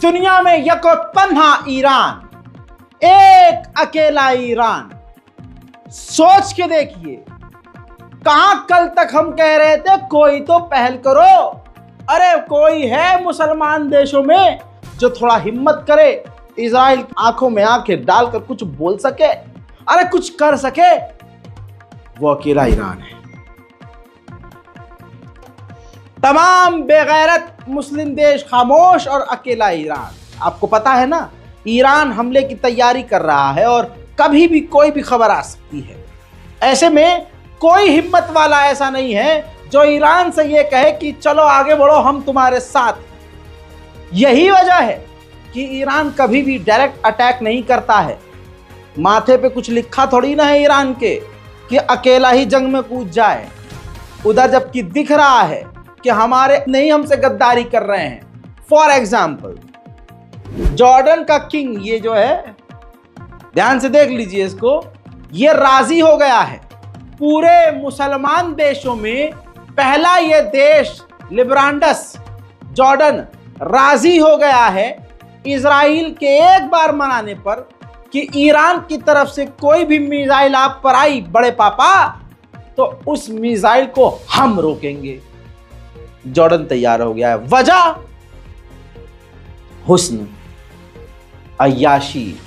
दुनिया में यको तन्हा ईरान, एक अकेला ईरान। सोच के देखिए, कहां कल तक हम कह रहे थे कोई तो पहल करो। अरे कोई है मुसलमान देशों में जो थोड़ा हिम्मत करे, इजराइल आंखों में आंखें डालकर कुछ बोल सके, अरे कुछ कर सके? वो अकेला ईरान है। तमाम बेगैरत मुस्लिम देश खामोश और अकेला ईरान। आपको पता है ना, ईरान हमले की तैयारी कर रहा है और कभी भी कोई भी खबर आ सकती है। ऐसे में कोई हिम्मत वाला ऐसा नहीं है जो ईरान से ये कहे कि चलो आगे बढ़ो, हम तुम्हारे साथ। यही वजह है कि ईरान कभी भी डायरेक्ट अटैक नहीं करता है। माथे पे कुछ लिखा थोड़ी ना है ईरान के कि अकेला ही जंग में कूद जाए। उधर जबकि दिख रहा है कि हमारे नहीं हमसे गद्दारी कर रहे हैं। फॉर एग्जाम्पल, जॉर्डन का किंग, ये जो है, ध्यान से देख लीजिए इसको, ये राजी हो गया है। पूरे मुसलमान देशों में पहला ये देश लिब्रांडस, जॉर्डन, राजी हो गया है इजराइल के एक बार मनाने पर कि ईरान की तरफ से कोई भी मिसाइल आप पर आई बड़े पापा, तो उस मिसाइल को हम रोकेंगे। जॉर्डन तैयार हो गया है। वजह हुस्न, अय्याशी,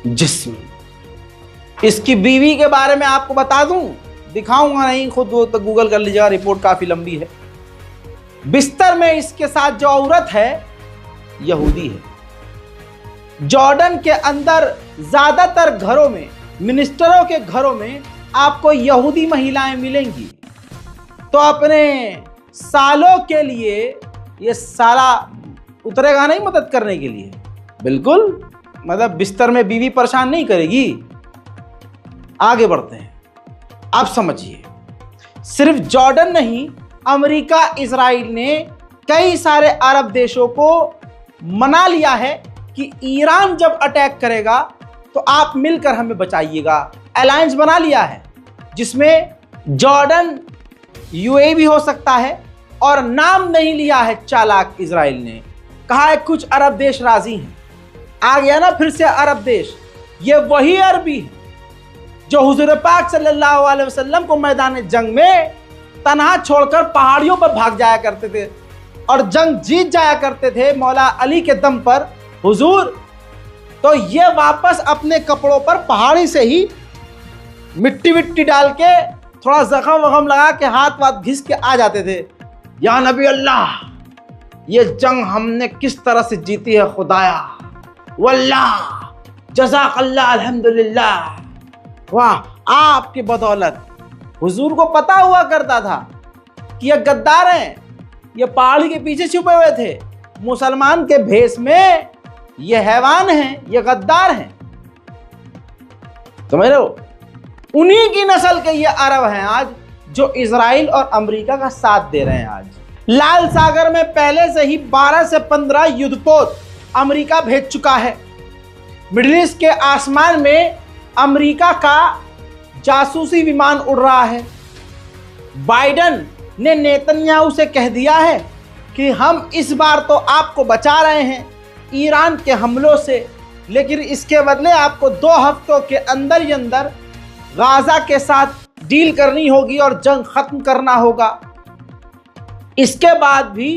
जिस्म। इसकी बीवी के बारे में आपको बता दूं, दिखाऊंगा नहीं, खुद वो तो गूगल कर लीजिएगा, रिपोर्ट काफी लंबी है। बिस्तर में इसके साथ जो औरत है यहूदी है। जॉर्डन के अंदर ज्यादातर घरों में, मिनिस्टरों के घरों में आपको यहूदी महिलाएं मिलेंगी। तो अपने सालों के लिए ये साला उतरेगा नहीं मदद करने के लिए, बिल्कुल, मतलब बिस्तर में बीवी परेशान नहीं करेगी। आगे बढ़ते हैं। आप समझिए, सिर्फ जॉर्डन नहीं, अमेरिका, इजराइल ने कई सारे अरब देशों को मना लिया है कि ईरान जब अटैक करेगा तो आप मिलकर हमें बचाइएगा। अलायंस बना लिया है जिसमें जॉर्डन, यूएई भी हो सकता है, और नाम नहीं लिया है चालाक इजराइल ने। कहा है कुछ अरब देश राजी हैं। आ गया ना फिर से अरब देश। ये वही अरबी है जो हुजूर पाक सल्लल्लाहु अलैहि वसल्लम को मैदान जंग में तन्हा छोड़कर पहाड़ियों पर भाग जाया करते थे और जंग जीत जाया करते थे मौला अली के दम पर हुजूर। तो ये वापस अपने कपड़ों पर पहाड़ी से ही मिट्टी विट्टी डाल के थोड़ा जख्म वखम लगा के हाथ वाथ घिस के आ जाते थे। या नबी अल्लाह, ये जंग हमने किस तरह से जीती है खुदाया, वल्लाह जज़ाकल्लाह, अल्हम्दुलिल्लाह, वाह आपकी बदौलत। हुजूर को पता हुआ करता था कि ये गद्दार हैं, ये पहाड़ी के पीछे छुपे हुए थे, मुसलमान के भेष में ये हैवान हैं, ये गद्दार हैं। समझ रहे हो? उन्हीं की नस्ल के ये अरब हैं आज जो इजराइल और अमेरिका का साथ दे रहे हैं। आज लाल सागर में पहले से ही 12 से 15 युद्धपोत अमेरिका भेज चुका है। मिडिल ईस्ट के आसमान में अमेरिका का जासूसी विमान उड़ रहा है। बाइडेन ने नेतन्याहू से कह दिया है कि हम इस बार तो आपको बचा रहे हैं ईरान के हमलों से, लेकिन इसके बदले आपको 2 हफ्तों के अंदर ही अंदर गाजा के साथ डील करनी होगी और जंग खत्म करना होगा। इसके बाद भी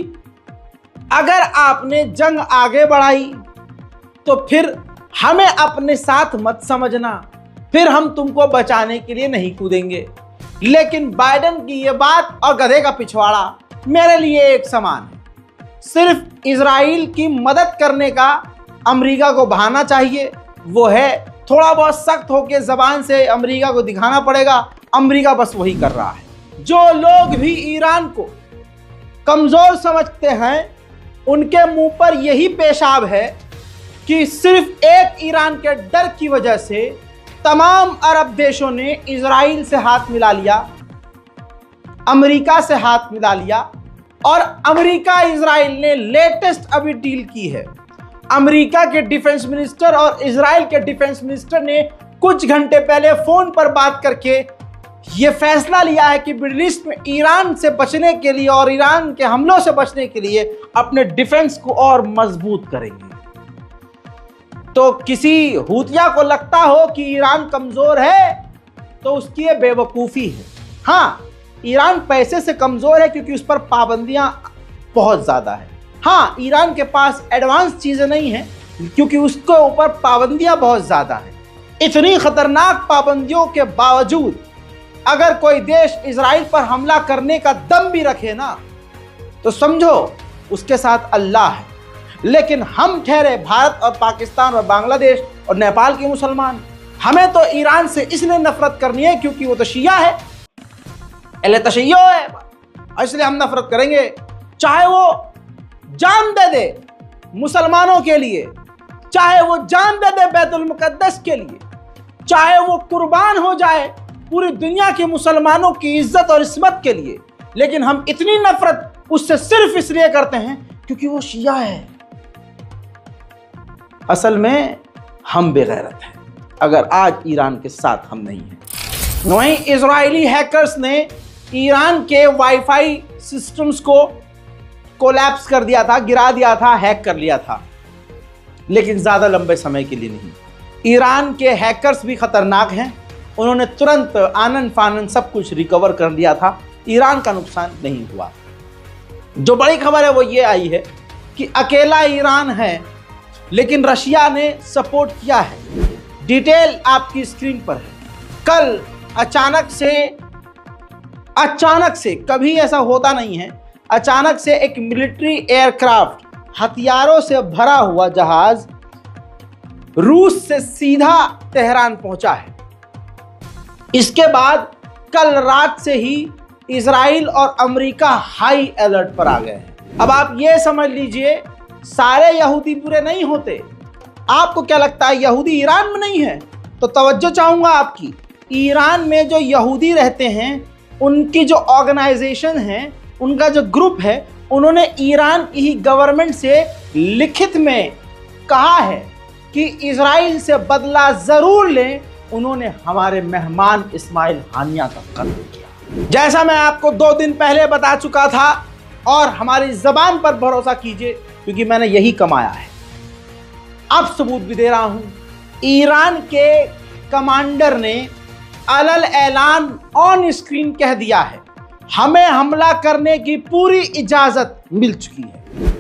अगर आपने जंग आगे बढ़ाई तो फिर हमें अपने साथ मत समझना, फिर हम तुमको बचाने के लिए नहीं कूदेंगे। लेकिन बाइडेन की ये बात और गधे का पिछवाड़ा मेरे लिए एक समान है। सिर्फ इजराइल की मदद करने का अमेरिका को बहाना चाहिए, वो है थोड़ा बहुत सख्त होकर जबान से अमेरिका को दिखाना पड़ेगा। अमेरिका बस वही कर रहा है। जो लोग भी ईरान को कमजोर समझते हैं उनके मुंह पर यही पेशाब है कि सिर्फ एक ईरान के डर की वजह से तमाम अरब देशों ने इजराइल से हाथ मिला लिया, अमेरिका से हाथ मिला लिया, और अमेरिका इजराइल ने लेटेस्ट अभी डील की है। अमेरिका के डिफेंस मिनिस्टर और इजराइल के डिफेंस मिनिस्टर ने कुछ घंटे पहले फोन पर बात करके ये फैसला लिया है कि मिडिल ईस्ट में ईरान से बचने के लिए और ईरान के हमलों से बचने के लिए अपने डिफेंस को और मजबूत करेंगे। तो किसी हूतिया को लगता हो कि ईरान कमजोर है तो उसकी ये बेवकूफ़ी है। हाँ, ईरान पैसे से कमजोर है क्योंकि उस पर पाबंदियां बहुत ज़्यादा है। हाँ, ईरान के पास एडवांस चीज़ें नहीं हैं क्योंकि उसके ऊपर पाबंदियां बहुत ज़्यादा हैं। इतनी खतरनाक पाबंदियों के बावजूद अगर कोई देश इजराइल पर हमला करने का दम भी रखे ना, तो समझो उसके साथ अल्लाह है। लेकिन हम ठहरे भारत और पाकिस्तान और बांग्लादेश और नेपाल के मुसलमान, हमें तो ईरान से इसलिए नफरत करनी है क्योंकि वो तो शिया है, अहले तशय्यो है, इसलिए हम नफरत करेंगे। चाहे वो जान दे दे मुसलमानों के लिए, चाहे वो जान दे दे बैतुल मुकद्दस के लिए, चाहे वो कुर्बान हो जाए पूरी दुनिया के मुसलमानों की इज्जत और इस्मत के लिए, लेकिन हम इतनी नफरत उससे सिर्फ इसलिए करते हैं क्योंकि वो शिया है। असल में हम बेगैरत हैं अगर आज ईरान के साथ हम नहीं हैं। वहीं इजरायली हैकर्स ने ईरान के वाईफाई सिस्टम्स को कोलैप्स कर दिया था, गिरा दिया था, हैक कर लिया था, लेकिन ज़्यादा लंबे समय के लिए नहीं। ईरान के हैकर्स भी खतरनाक हैं, उन्होंने तुरंत आनन फानन सब कुछ रिकवर कर लिया था, ईरान का नुकसान नहीं हुआ। जो बड़ी खबर है वो ये आई है कि अकेला ईरान है लेकिन रशिया ने सपोर्ट किया है। डिटेल आपकी स्क्रीन पर है। कल अचानक से कभी ऐसा होता नहीं है, अचानक से एक मिलिट्री एयरक्राफ्ट, हथियारों से भरा हुआ जहाज रूस से सीधा तेहरान पहुंचा है। इसके बाद कल रात से ही इजराइल और अमेरिका हाई अलर्ट पर आ गए हैं। अब आप ये समझ लीजिए, सारे यहूदी बुरे नहीं होते। आपको क्या लगता है यहूदी ईरान में नहीं है? तो तवज्जो चाहूंगा आपकी, ईरान में जो यहूदी रहते हैं उनकी जो ऑर्गेनाइजेशन है, उनका जो ग्रुप है, उन्होंने ईरान की ही गवर्नमेंट से लिखित में कहा है कि इजराइल से बदला जरूर लें। उन्होंने हमारे मेहमान इस्माइल हानिया का कत्ल किया, जैसा मैं आपको 2 दिन पहले बता चुका था, और हमारी जबान पर भरोसा कीजिए क्योंकि मैंने यही कमाया है। अब सबूत भी दे रहा हूं। ईरान के कमांडर ने अलल ऐलान ऑन स्क्रीन कह दिया है, हमें हमला करने की पूरी इजाजत मिल चुकी है।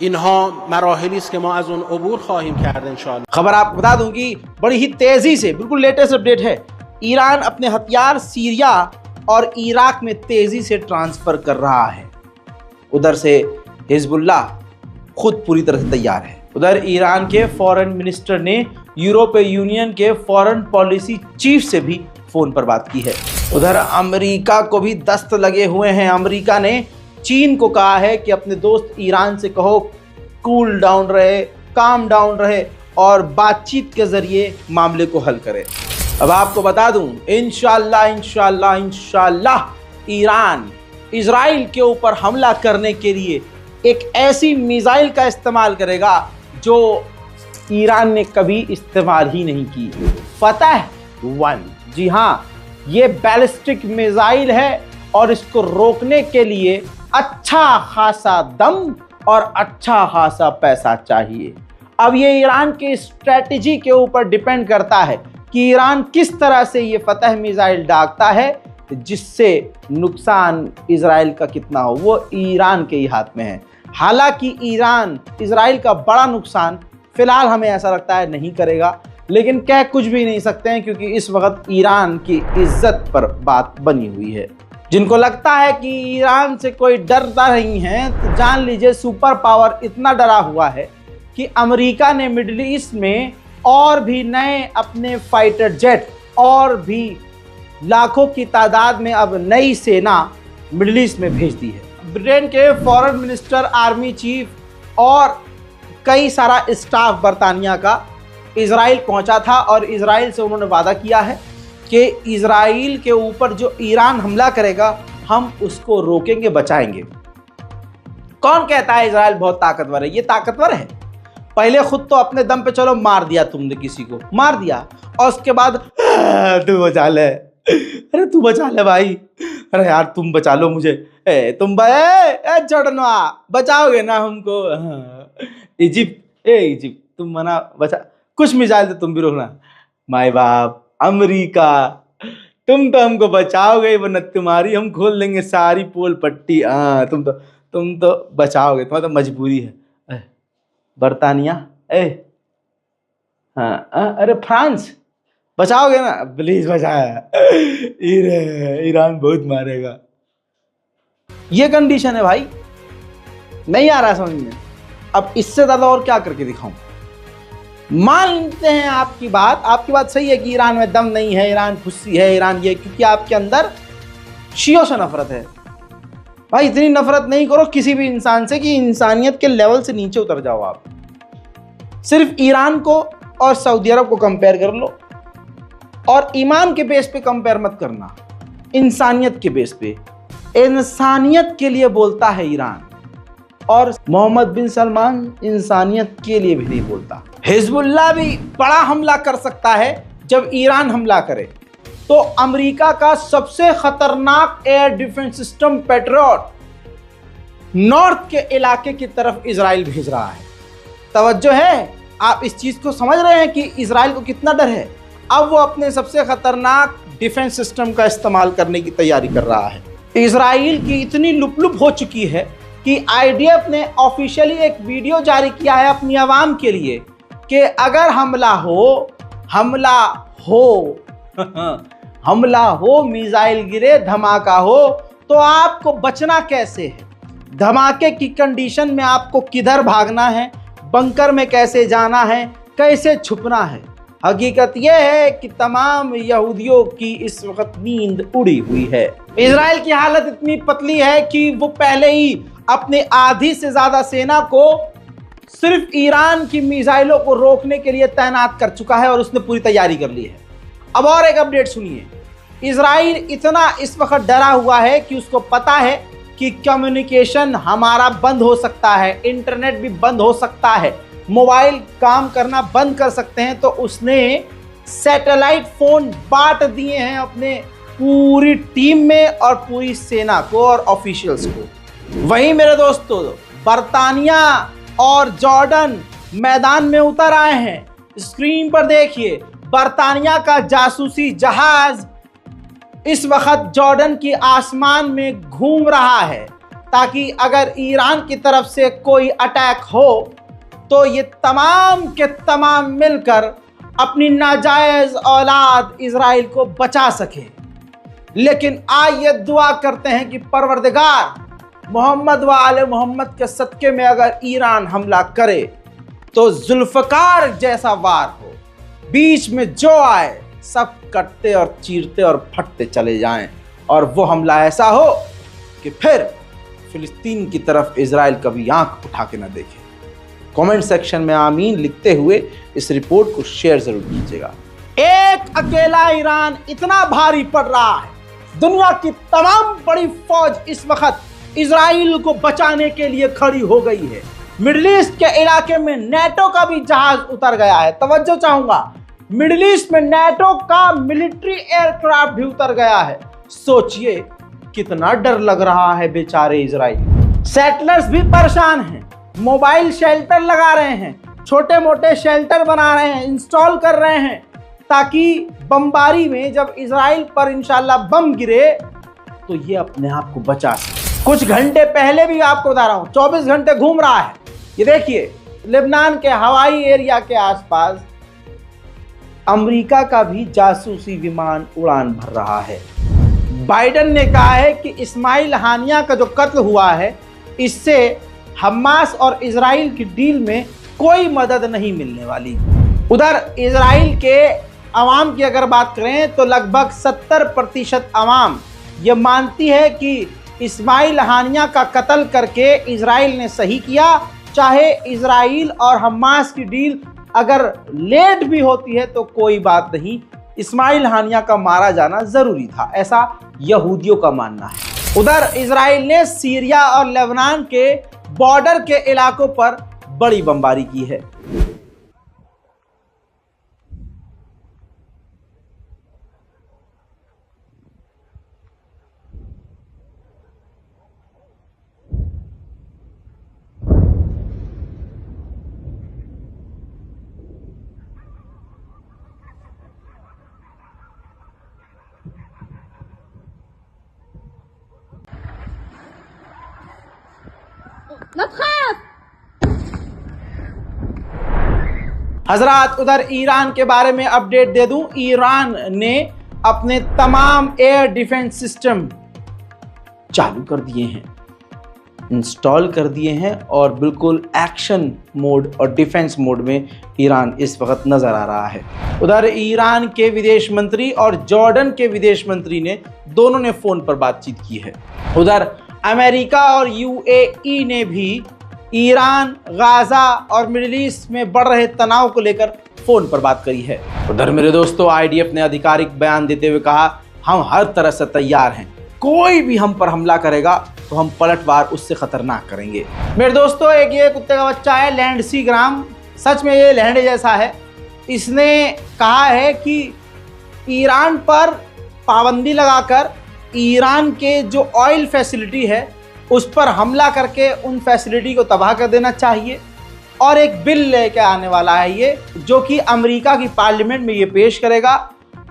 इन्हा मराहली के मां अज़ उन अबूर ख़्वाहिम करद इंशाअल्लाह। खबर आपको बता दूं कि बड़ी ही तेजी से, बिल्कुल लेटेस्ट अपडेट है, ईरान अपने हथियार सीरिया और इराक में तेजी से ट्रांसफर कर रहा है। उधर से हिजबुल्लाह खुद पूरी तरह से तैयार है। उधर ईरान के फॉरेन मिनिस्टर ने यूरोपीय यूनियन के फॉरेन पॉलिसी चीफ से भी फोन पर बात की है। उधर अमेरिका को भी दस्त लगे हुए हैं। अमेरिका ने चीन को कहा है कि अपने दोस्त ईरान से कहो कूल डाउन रहे, काम डाउन रहे और बातचीत के जरिए मामले को हल करे। अब आपको बता दूं, इंशाअल्लाह ईरान इजराइल के ऊपर हमला करने के लिए एक ऐसी मिसाइल का इस्तेमाल करेगा जो ईरान ने कभी इस्तेमाल ही नहीं की। फतह 1, जी हाँ, ये बैलिस्टिक मिसाइल है और इसको रोकने के लिए अच्छा खासा दम और अच्छा खासा पैसा चाहिए। अब ये ईरान की स्ट्रेटजी के ऊपर डिपेंड करता है कि ईरान किस तरह से ये फतह मिसाइल दागता है, जिससे नुकसान इजराइल का कितना हो वो ईरान के ही हाथ में है। हालांकि ईरान इजराइल का बड़ा नुकसान फिलहाल हमें ऐसा लगता है नहीं करेगा, लेकिन कह कुछ भी नहीं सकते हैं क्योंकि इस वक्त ईरान की इज्जत पर बात बनी हुई है। जिनको लगता है कि ईरान से कोई डरता नहीं है, तो जान लीजिए सुपर पावर इतना डरा हुआ है कि अमेरिका ने मिडिल ईस्ट में और भी नए अपने फाइटर जेट और भी लाखों की तादाद में अब नई सेना मिडिल ईस्ट में भेज दी है। ब्रिटेन के फॉरेन मिनिस्टर, आर्मी चीफ और कई सारा स्टाफ बरतानिया का इजराइल पहुंचा था और इजराइल से उन्होंने वादा किया है कि इजराइल के ऊपर जो ईरान हमला करेगा हम उसको रोकेंगे, बचाएंगे। कौन कहता है इजराइल बहुत ताकतवर है? ये ताकतवर है। पहले खुद तो अपने दम पे चलो मार दिया, तुमने किसी को मार दिया और उसके बाद तू बचा ले, अरे तू बचा ले भाई, अरे यार तुम बचा लो मुझे, तुम चढ़ना बचाओगे ना हमको। इजिप्ट, इजिप्ट तुम मना बचा, कुछ मिसाइल तो तुम भी रोकना। माए बाप अमेरिका, तुम तो हमको बचाओगे, वरना तुम्हारी हम खोल देंगे सारी पोल पट्टी। हाँ तुम तो बचाओगे, तुम्हारा तो मजबूरी है। बरतानिया, हाँ अरे फ्रांस बचाओगे ना, प्लीज बचाया। ईरान बहुत मारेगा। ये कंडीशन है भाई, नहीं आ रहा समझ में। अब इससे ज्यादा और क्या करके दिखाऊं? मानते हैं आपकी बात सही है कि ईरान में दम नहीं है, ईरान खुशी है, ईरान ये, क्योंकि आपके अंदर शियों से नफरत है। भाई इतनी नफरत नहीं करो किसी भी इंसान से कि इंसानियत के लेवल से नीचे उतर जाओ आप। सिर्फ ईरान को और सऊदी अरब को कंपेयर कर लो, और ईमान के बेस पे कंपेयर मत करना, इंसानियत के बेस पे। इंसानियत के लिए बोलता है ईरान, और मोहम्मद बिन सलमान इंसानियत के लिए भी नहीं बोलता। हिजबुल्लाह भी बड़ा हमला कर सकता है जब ईरान हमला करे। तो अमेरिका का सबसे खतरनाक air defence system patriot north के इलाके की तरफ इजराइल भेज रहा है। तवज्जो है, आप इस चीज को समझ रहे हैं कि इजराइल को कितना डर है। अब वो अपने सबसे खतरनाक डिफेंस सिस्टम का इस्तेमाल करने की तैयारी कर रहा है। इजराइल की इतनी लुप हो चुकी है कि IDF ने ऑफिशियली एक वीडियो जारी किया है अपनी आवाम के लिए कि अगर हमला हो, मिसाइल गिरे, धमाका हो, तो आपको बचना कैसे है, धमाके की कंडीशन में आपको किधर भागना है, बंकर में कैसे जाना है, कैसे छुपना है। हकीकत यह है कि तमाम यहूदियों की इस वक्त नींद उड़ी हुई है। इजराइल की हालत इतनी पतली है कि वो पहले ही अपने आधी से ज्यादा सेना को सिर्फ ईरान की मिसाइलों को रोकने के लिए तैनात कर चुका है और उसने पूरी तैयारी कर ली है। अब और एक अपडेट सुनिए। इजराइल इतना इस वक्त डरा हुआ है कि उसको पता है कि कम्युनिकेशन हमारा बंद हो सकता है, इंटरनेट भी बंद हो सकता है, मोबाइल काम करना बंद कर सकते हैं। तो उसने सैटेलाइट फोन बांट दिए हैं अपने पूरी टीम में और पूरी सेना को और ऑफिशियल्स को। वहीं मेरे दोस्तों, बरतानिया और जॉर्डन मैदान में उतर आए हैं। स्क्रीन पर देखिए, बरतानिया का जासूसी जहाज इस वक्त जॉर्डन की आसमान में घूम रहा है ताकि अगर ईरान की तरफ से कोई अटैक हो तो ये तमाम के तमाम मिलकर अपनी नाजायज औलाद इजराइल को बचा सके। लेकिन आइए दुआ करते हैं कि परवरदिगार मोहम्मद व आले मोहम्मद के सदके में अगर ईरान हमला करे तो जुल्फकार जैसा वार हो, बीच में जो आए सब कटते और चीरते और फटते चले जाएं, और वो हमला ऐसा हो कि फिर फिलिस्तीन की तरफ इजराइल कभी आंख उठा के न देखे। कमेंट सेक्शन में आमीन लिखते हुए इस रिपोर्ट को शेयर जरूर कीजिएगा। एक अकेला ईरान इतना भारी पड़ रहा है, दुनिया की तमाम बड़ी फौज इस वक्त इजराइल को बचाने के लिए खड़ी हो गई है। मिडिल ईस्ट के इलाके में नेटो का भी जहाज उतर गया है। तवज्जो चाहूंगा, मिडिल ईस्ट में नेटो का मिलिट्री एयरक्राफ्ट भी उतर गया है। सोचिए कितना डर लग रहा है बेचारे इजराइल। सेटलर्स भी परेशान हैं, मोबाइल शेल्टर लगा रहे हैं, छोटे मोटे शेल्टर बना रहे हैं, इंस्टॉल कर रहे हैं ताकि बमबारी में जब इजराइल पर इंशाल्लाह बम गिरे तो ये अपने आप को बचा सके। कुछ घंटे पहले भी आपको बता रहा हूं, 24 घंटे घूम रहा है। ये देखिए, लेबनान के हवाई एरिया के आसपास अमेरिका का भी जासूसी विमान उड़ान भर रहा है। बाइडेन ने कहा है कि इस्माइल हानिया का जो कत्ल हुआ है, इससे हमास और इजराइल की डील में कोई मदद नहीं मिलने वाली। उधर इजराइल के अवाम की अगर बात करें तो लगभग 70% अवाम ये मानती है कि इस्माइल हानिया का कत्ल करके इजराइल ने सही किया। चाहे इजराइल और हमास की डील अगर लेट भी होती है तो कोई बात नहीं, इस्माइल हानिया का मारा जाना जरूरी था, ऐसा यहूदियों का मानना है। उधर इजराइल ने सीरिया और लेबनान के बॉर्डर के इलाकों पर बड़ी बमबारी की है। हजरात, उधर ईरान के बारे में अपडेट दे दूं। ईरान ने अपने तमाम एयर डिफेंस सिस्टम चालू कर दिए हैं, इंस्टॉल कर दिए हैं और बिल्कुल एक्शन मोड और डिफेंस मोड में ईरान इस वक्त नजर आ रहा है। उधर ईरान के विदेश मंत्री और जॉर्डन के विदेश मंत्री ने दोनों ने फोन पर बातचीत की है। उधर अमेरिका और यूएई ने भी ईरान, गाजा और मिडिल ईस्ट में बढ़ रहे तनाव को लेकर फोन पर बात करी है। उधर मेरे दोस्तों, आईडीएफ ने आधिकारिक बयान देते हुए कहा, हम हर तरह से तैयार हैं, कोई भी हम पर हमला करेगा तो हम पलटवार उससे खतरनाक करेंगे। मेरे दोस्तों, एक ये कुत्ते का बच्चा है लैंडसी ग्राम, सच में ये लैंड जैसा है। इसने कहा है कि ईरान पर पाबंदी लगाकर ईरान के जो ऑयल फैसिलिटी है उस पर हमला करके उन फैसिलिटी को तबाह कर देना चाहिए। और एक बिल लेके आने वाला है ये, जो कि अमेरिका की पार्लियामेंट में ये पेश करेगा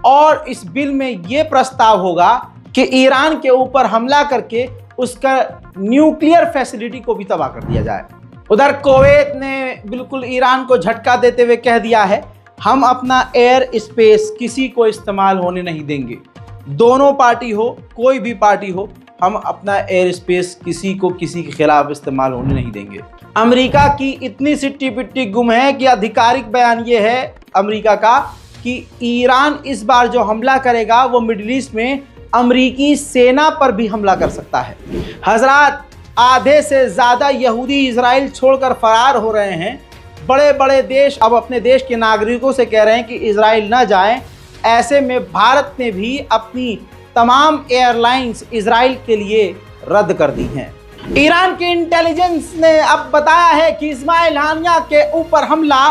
और इस बिल में ये प्रस्ताव होगा कि ईरान के ऊपर हमला करके उसका न्यूक्लियर फैसिलिटी को भी तबाह कर दिया जाए। उधर कुवैत ने बिल्कुल ईरान को झटका देते हुए कह दिया है, हम अपना एयर स्पेस किसी को इस्तेमाल होने नहीं देंगे। दोनों पार्टी हो, कोई भी पार्टी हो, हम अपना एयर स्पेस किसी के खिलाफ इस्तेमाल होने नहीं देंगे। अमेरिका की इतनी सिट्टी पिट्टी गुम है कि आधिकारिक बयान ये है अमेरिका का कि ईरान इस बार जो हमला करेगा वो मिडिल ईस्ट में अमेरिकी सेना पर भी हमला कर सकता है। हजरात, आधे से ज़्यादा यहूदी इजराइल छोड़कर फरार हो रहे हैं। बड़े बड़े देश अब अपने देश के नागरिकों से कह रहे हैं कि इजराइल न जाएं। ऐसे में भारत ने भी अपनी तमाम एयरलाइंस इजराइल के लिए रद्द कर दी हैं। ईरान की इंटेलिजेंस ने अब बताया है कि इस्माइल हानिया के ऊपर हमला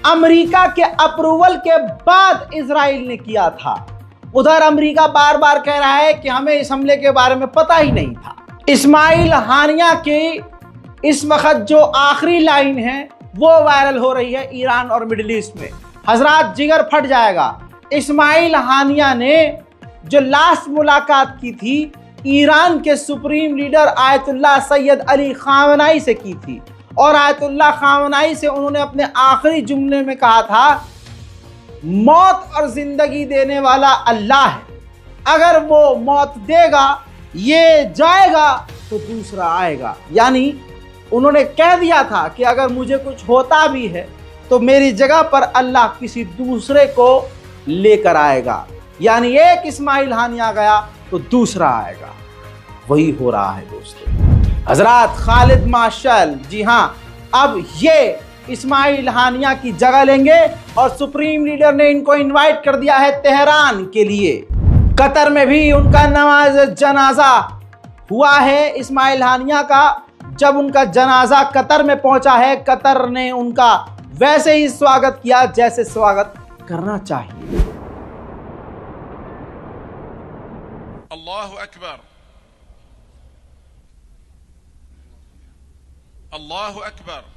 अमेरिका के अप्रूवल के बाद इजराइल ने किया था। उधर अमेरिका बार बार कह रहा है कि हमें इस हमले के बारे में पता ही नहीं था। इस्माइल हानिया की इस वक्त जो आखिरी लाइन है वो वायरल हो रही है ईरान और मिडिल ईस्ट में। हजरात, जिगर फट जाएगा। इस्माइल हानिया ने जो लास्ट मुलाकात की थी ईरान के supreme leader Ayatollah Syed Ali खामनाई से की थी और आयतुल्लाह खामनाई से उन्होंने अपने आखिरी जुमले में कहा था, मौत और जिंदगी देने वाला अल्लाह है, अगर वो मौत देगा, ये जाएगा तो दूसरा आएगा। यानी उन्होंने कह दिया था कि अगर मुझे कुछ होता भी है तो मेरी जगह पर अल्लाह किसी दूसरे को लेकर आएगा। यानी एक इस्माइल हानिया गया तो दूसरा आएगा। वही हो रहा है दोस्तों। हजरात, खालिद मार्शल, जी हाँ, अब ये इस्माइल हानिया की जगह लेंगे और सुप्रीम लीडर ने इनको इनवाइट कर दिया है तेहरान के लिए। कतर में भी उनका नमाज जनाजा हुआ है इस्माइल हानिया का। जब उनका जनाजा कतर में पहुंचा है, कतर ने उनका वैसे ही स्वागत किया जैसे स्वागत करना चाहिए। अल्लाहु अकबर, अल्लाहु अकबर।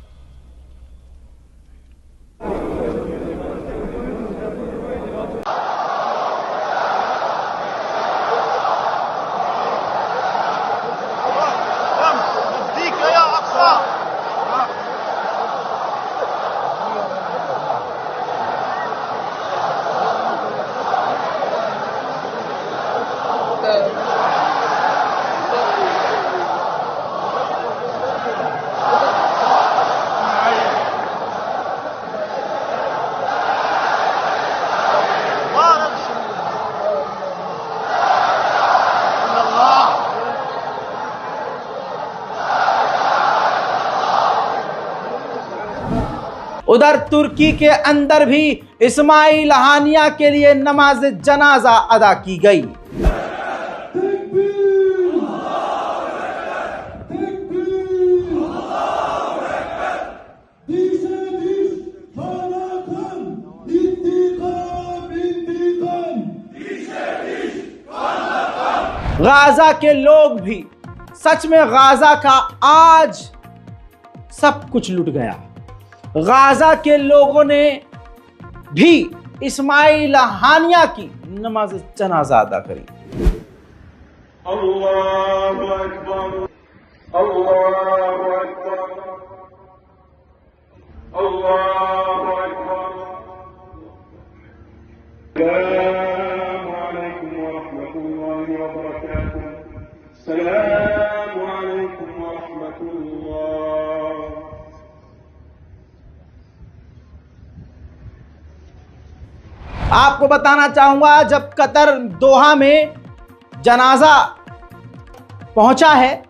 उधर तुर्की के अंदर भी इस्माइल हानिया के लिए नमाज जनाजा अदा की गई। गाजा के लोग भी, सच में गाजा का आज सब कुछ लुट गया। गाजा के लोगों ने भी इस्माइल हानिया की नमाज जनाजा अदा करी। अल्लाहु अकबर, अल्लाहु अकबर, अल्लाहु अकबर। अस्सलामु अलैकुम व रहमतुल्लाहि व बरकातुहू। अस्सलामु अलैकुम व रहमतुल्लाह। आपको बताना चाहूंगा, जब कतर दोहा में जनाजा पहुंचा है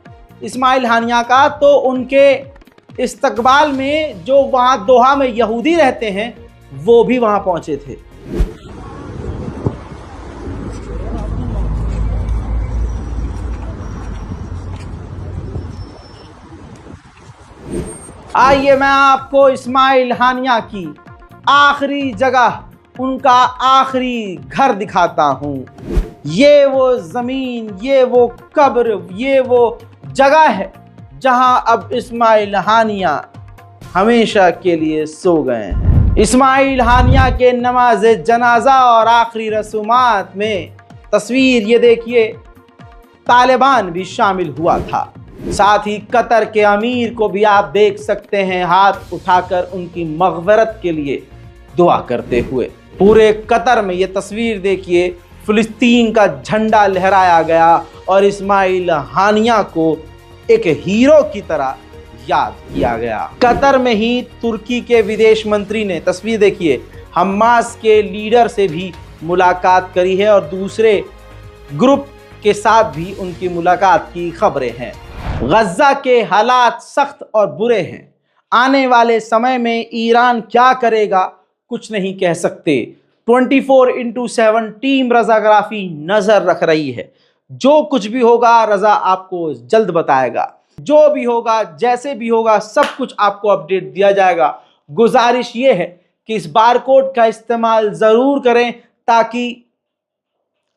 इस्माइल हानिया का, तो उनके इस्तकबाल में जो वहां दोहा में यहूदी रहते हैं वो भी वहां पहुंचे थे। आइए मैं आपको इस्माइल हानिया की आखिरी जगह, उनका आखिरी घर दिखाता हूं। ये वो जमीन, ये वो कब्र, ये वो जगह है जहां अब इस्माइल हानिया हमेशा के लिए सो गए हैं। इस्माइल हानिया के नमाज जनाजा और आखिरी रसूमात में तस्वीर ये देखिए, तालिबान भी शामिल हुआ था। साथ ही कतर के अमीर को भी आप देख सकते हैं हाथ उठाकर उनकी मग़फ़िरत के लिए दुआ करते हुए। पूरे कतर में ये तस्वीर देखिए, फ़िलिस्तीन का झंडा लहराया गया और इस्माइल हानिया को एक हीरो की तरह याद किया गया। कतर में ही तुर्की के विदेश मंत्री ने, तस्वीर देखिए, हमास के लीडर से भी मुलाकात करी है और दूसरे ग्रुप के साथ भी उनकी मुलाकात की खबरें हैं। गज़ा के हालात सख्त और बुरे हैं। आने वाले समय में ईरान क्या करेगा कुछ नहीं कह सकते। 24/7 टीम रज़ाग्राफ़ी नज़र रख रही है। जो कुछ भी होगा रज़ा आपको जल्द बताएगा। जो भी होगा, जैसे भी होगा, सब कुछ आपको अपडेट दिया जाएगा। गुजारिश ये है कि इस बारकोड का इस्तेमाल ज़रूर करें ताकि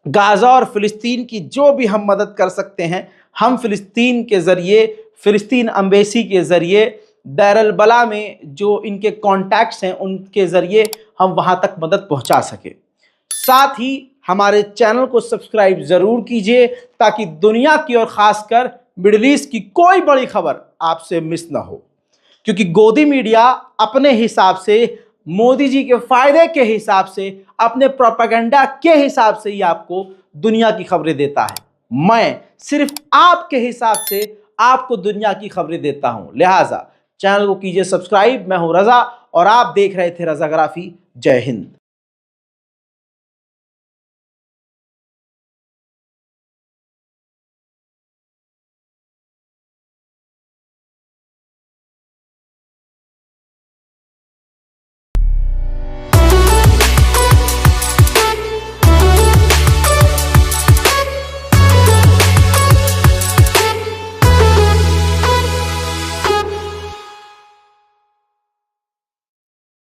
गाज़ा और फ़िलिस्तीन की जो भी हम मदद कर सकते हैं, हम फ़िलिस्तीन के ज़रिए, फ़िलिस्तीन एम्बेसी के ज़रिए, दैर अल बला में जो इनके कॉन्टैक्ट्स हैं उनके ज़रिए हम वहाँ तक मदद पहुँचा सकें। साथ ही हमारे चैनल को सब्सक्राइब ज़रूर कीजिए ताकि दुनिया की और ख़ासकर मिडल ईस्ट की कोई बड़ी खबर आपसे मिस ना हो, क्योंकि गोदी मीडिया अपने हिसाब से, मोदी जी के फ़ायदे के हिसाब से, अपने प्रोपेगेंडा के हिसाब से ही आपको दुनिया की खबरें देता है। मैं सिर्फ आपके हिसाब से आपको दुनिया की खबरें देता हूं, लिहाजा चैनल को कीजिए सब्सक्राइब। मैं हूं रज़ा और आप देख रहे थे रज़ाग्राफ़ी। जय हिंद।